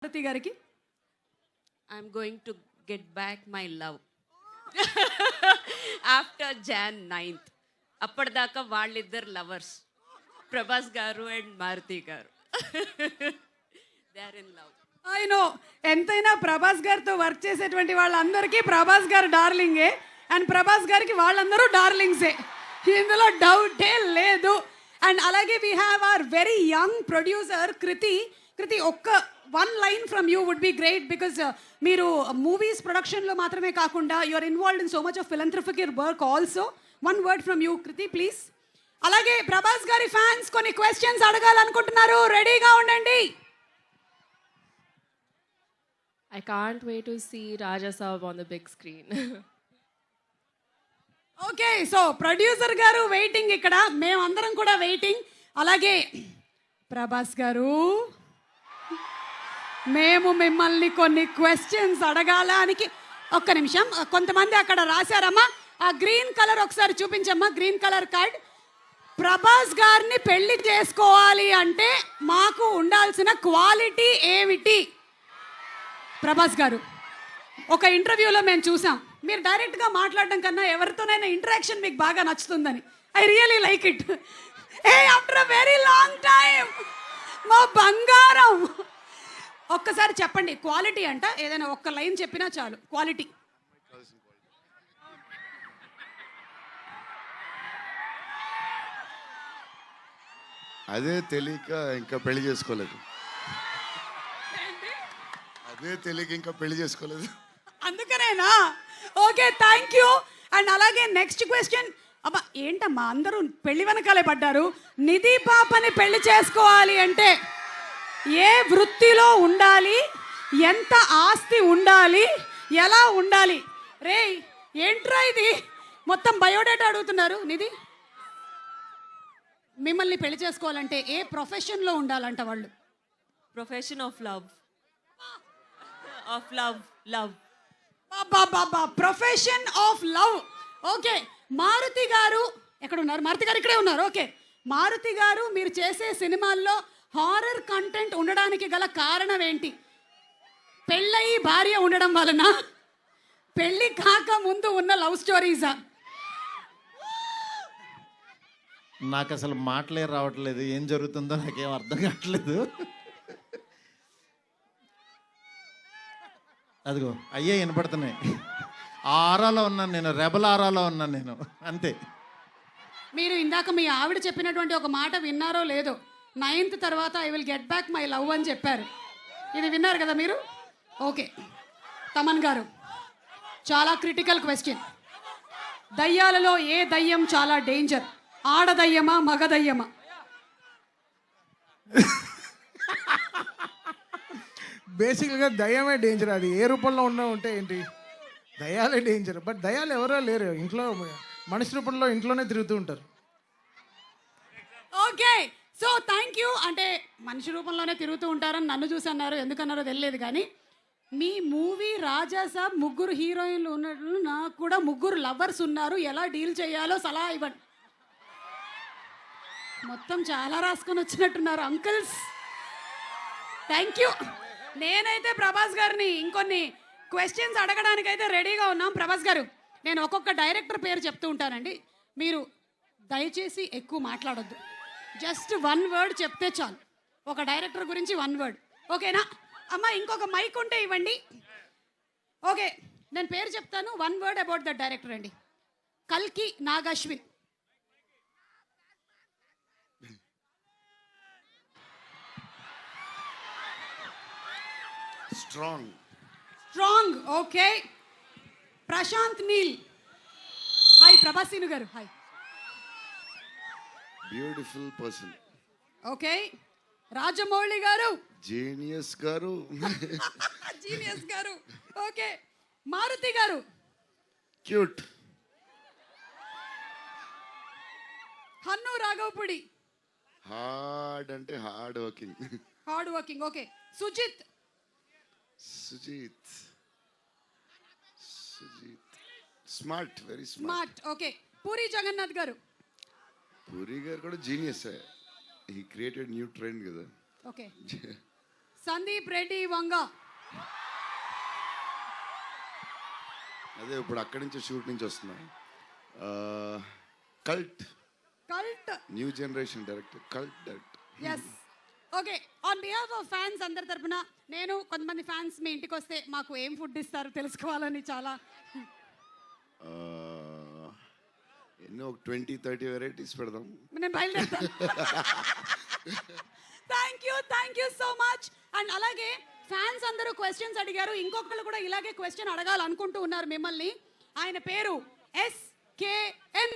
మారుతి గారికి I'm going to get back my love after Jan 9th. అప్పటిదాకా వాళ్ళిద్దరు lovers, Prabhas గారు అండ్ మారుతి గారు. They are in love. I know, ఎంతైనా ప్రభాస్ గారితో వర్క్ చేసేటువంటి వాళ్ళందరికీ ప్రభాస్ గారు డార్లింగే, అండ్ ప్రభాస్ గారికి వాళ్ళందరూ డార్లింగ్సే, ఇందులో డౌటే లేదు. అండ్ అలాగే we have our very young producer Kriti. ఒక్క one line from you would be great, because మీరు మూవీస్ ప్రొడక్షన్లో మాత్రమే కాకుండా you are involved in so much of philanthropic work also. One word from you Kriti please. అలాగే ప్రభాస్ గారి fans కొన్ని questions అడగాలనుకుంటున్నారు, రెడీగా ఉండండి. I can't wait to see Raja Saab on the big screen. Okay, so producer గారు waiting, ఇక్కడ మేమందరం కూడా waiting. అలాగే ప్రభాస్ గారు, మేము మిమ్మల్ని కొన్ని క్వశ్చన్స్ అడగాలానికి, ఒక్క నిమిషం, కొంతమంది అక్కడ రాశారమ్మా, ఆ గ్రీన్ కలర్ ఒకసారి చూపించమ్మా, గ్రీన్ కలర్ కార్డ్. ప్రభాస్ గారిని పెళ్లి చేసుకోవాలి అంటే మాకు ఉండాల్సిన క్వాలిటీ ఏమిటి? ప్రభాస్ గారు, ఒక ఇంటర్వ్యూలో మేము చూసాం, మీరు డైరెక్ట్గా మాట్లాడడం కన్నా ఎవరితోనైనా ఇంటరాక్షన్ మీకు బాగా నచ్చుతుందని. I really like it. A after a very long time, మా బంగారం, ఒక్కసారి చెప్పండి క్వాలిటీ అంట, ఏదైనా ఒక్క లైన్ చెప్పినా చాలు. క్వాలిటీ. అదే తెలియక ఇంకా పెళ్లి చేసుకోలేదు. అదే తెలియక ఇంకా పెళ్లి చేసుకోలేదు. అందుకనేనా? Okay, thank you. అండ్ అలాగే నెక్స్ట్ క్వశ్చన్. అబ్బా ఏంటమ్మా అందరూ పెళ్లి వెనకాలే పడ్డారు. నిధి పాపని పెళ్లి చేసుకోవాలి అంటే ఏ వృత్తిలో ఉండాలి, ఎంత ఆస్తి ఉండాలి, ఎలా ఉండాలి? రే ఏంట్రా ఇది, మొత్తం బయోడేటా అడుగుతున్నారు. నిధి, మిమ్మల్ని పెళ్లి చేసుకోవాలంటే ఏ ప్రొఫెషన్లో ఉండాలంట వాళ్ళు? Profession of love. Of love. Love. బాబా, profession of love. Okay, Maruthi గారు ఎక్కడ ఉన్నారు? మారుతి గారు ఇక్కడే ఉన్నారు. ఓకే, మారుతి గారు, మీరు చేసే సినిమాల్లో హారర్ కంటెంట్ ఉండడానికి గల కారణం ఏంటి? పెళ్ళయి భార్య ఉండడం వలన, పెళ్ళి కాక ముందు ఉన్న లవ్ స్టోరీసా? నాకు అసలు మాటలే రావట్లేదు, ఏం జరుగుతుందో నాకేం అర్థం కావట్లేదు. అదిగో అయ్యే వినపడుతున్నాయి. ఆ ఆరాలో ఉన్నాను నేను, రెబల్ ఆరాలో ఉన్నాను నేను, అంతే. మీరు ఇందాక మీ ఆవిడ చెప్పినటువంటి ఒక మాట విన్నారో లేదో, 9th తర్వాత I will get back my love అని చెప్పారు. ఇది విన్నారు కదా మీరు? ఓకే, తమన్ గారు, చాలా క్రిటికల్ క్వశ్చన్. దయ్యాలలో ఏ దయ్యం చాలా డేంజర్? ఆడదయ్యమా, మగ దయ్యమా? బేసిక్గా దయ్యమే డేంజర్. అది ఏ రూపంలో ఉంటే ఏంటి, దయ్యాలే డేంజర్. బట్ దయ్యాలు ఎవరో లేరు, ఇంట్లో మనిషి రూపంలో ఇంట్లోనే తిరుగుతూ ఉంటారు. Okay, so thank you. అంటే మనిషి రూపంలోనే తిరుగుతూ ఉంటారని నన్ను చూసి అన్నారు, ఎందుకన్నారో తెలియదు. కానీ మీ మూవీ రాజా సాబ్ ముగ్గురు హీరోయిన్లు ఉన్నట్లు, నాకు కూడా ముగ్గురు లవర్స్ ఉన్నారు, ఎలా డీల్ చేయాలో సలహా ఇవ్వండి. మొత్తం చాలా రాసుకొని వచ్చినట్టున్నారు అంకుల్స్. Thank you. నేనైతే ప్రభాస్ గారిని ఇంకొన్ని క్వశ్చన్స్ అడగడానికైతే రెడీగా ఉన్నాం. ప్రభాస్ గారు, నేను ఒక్కొక్క డైరెక్టర్ పేరు చెప్తూ ఉంటానండి, మీరు దయచేసి ఎక్కువ మాట్లాడొద్దు, జస్ట్ 1 word చెప్తే చాలు. ఒక డైరెక్టర్ గురించి 1 word, ఓకేనా? అమ్మ ఇంకొక మైక్ ఉంటే ఇవ్వండి. ఓకే, నేను పేరు చెప్తాను, 1 word అబౌట్ ద డైరెక్టర్ అండి. కల్కి Nag Ashwin. Strong. Okay, Prashanth Neel. Hi Prabhas Seenu గారు. Hi. Beautiful person. Okay, Rajamouli గారు. జీనియస్ గారు. జీనియస్ గారు. ఓకే, మారుతి గారు. క్యూట్. హన్ను రాఘవపుడి. హార్డ్ అంటే hard working. Hard working. Okay, Sujeeth. Sujeeth smart, very smart. Okay, Puri Jagannadh గారు. పూరి గారు కూడా genius. He created new trend కదా. ఓకే, సందీప్ రెడ్డి వంగ. అదే ఇప్పుడు అక్కడి నుంచి షూట్ నుంచి వస్తున్నా. Cult cult. New generation director, cult director. Yes. Okay, on behalf of fans అందరి తరపున నేను కొంతమంది ఫ్యాన్స్ మీ ఇంటికి వస్తే మాకు ఏం ఫుడ్ ఇస్తారు తెలుసుకోవాలని చాలా. ఎన్నో 20-30 వెరైటీస్ పెడదాం. నేను బయలుదేరుతాను. Thank you so much. And అలాగే ఫ్యాన్స్ అందరూ క్వశ్చన్స్ అడిగారు, ఇంకొకళ్ళు కూడా ఇలాగే క్వశ్చన్ అడగాలనుకుంటూ ఉన్నారు మిమ్మల్ని. ఆయన పేరు SK